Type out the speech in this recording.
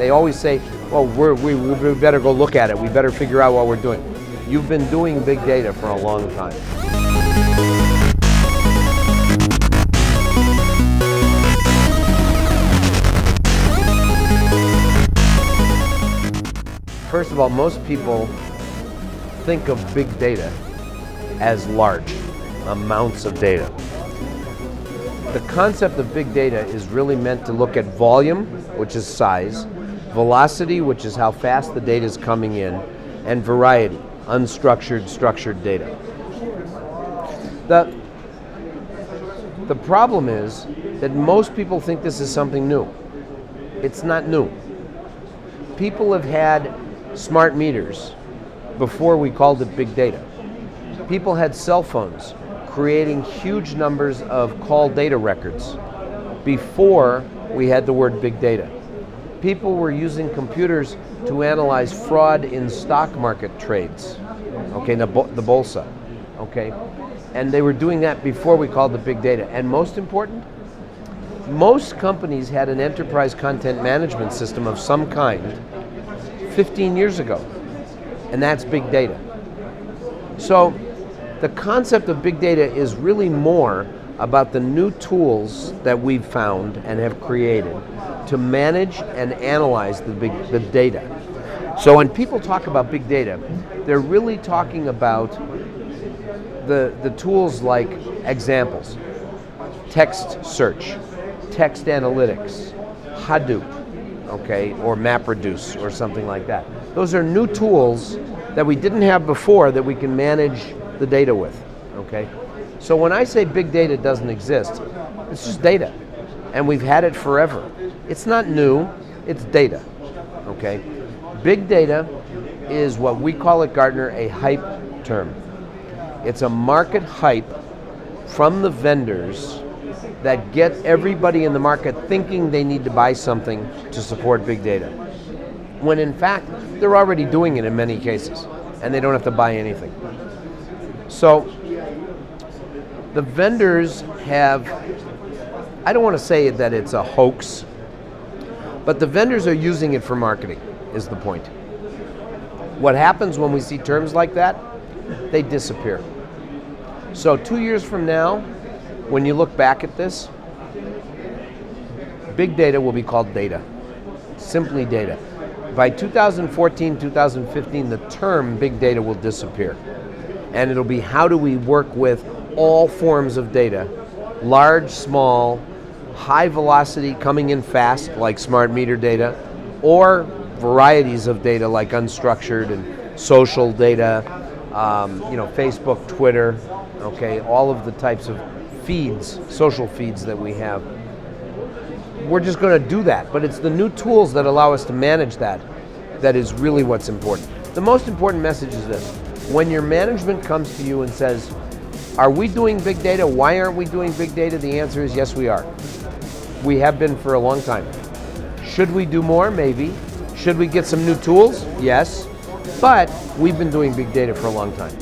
They always say, well, we better go look at it. We better figure out what we're doing. You've been doing big data for a long time. First of all, most people think of big data as large amounts of data. The concept of big data is really meant to look at volume, which is size, velocity, which is how fast the data is coming in, and variety, unstructured, structured data. The problem is that most people think this is something new. It's not new. People have had smart meters before we called it big data. People had cell phones creating huge numbers of call data records before we had the word big data. People were using computers to analyze fraud in stock market trades, okay, the bolsa, okay? And they were doing that before we called it big data. And most important, most companies had an enterprise content management system of some kind 15 years ago, and that's big data. So the concept of big data is really more about the new tools that we've found and have created to manage and analyze the data. So when people talk about big data, they're really talking about the tools like examples, text search, text analytics, Hadoop, okay, or MapReduce or something like that. Those are new tools that we didn't have before that we can manage the data with, okay? So when I say big data doesn't exist, it's just data, and we've had it forever. It's not new, it's data, okay? Big data is what we call at Gartner a hype term. It's a market hype from the vendors that get everybody in the market thinking they need to buy something to support big data, when in fact they're already doing it in many cases and they don't have to buy anything. So the vendors have, I don't want to say that it's a hoax, but the vendors are using it for marketing is the point. What happens when we see terms like that? They disappear. So 2 years from now, when you look back at this, big data will be called data, simply data. By 2014, 2015, the term big data will disappear. And it'll be how do we work with all forms of data, large, small, high velocity coming in fast like smart meter data, or varieties of data like unstructured and social data, Facebook, Twitter, okay, all of the types of feeds, social feeds that we have. We're just going to do that, but it's the new tools that allow us to manage that is really what's important. The most important message is this: when your management comes to you and says, are we doing big data? Why aren't we doing big data? The answer is yes, we are. We have been for a long time. Should we do more? Maybe. Should we get some new tools? Yes. But we've been doing big data for a long time.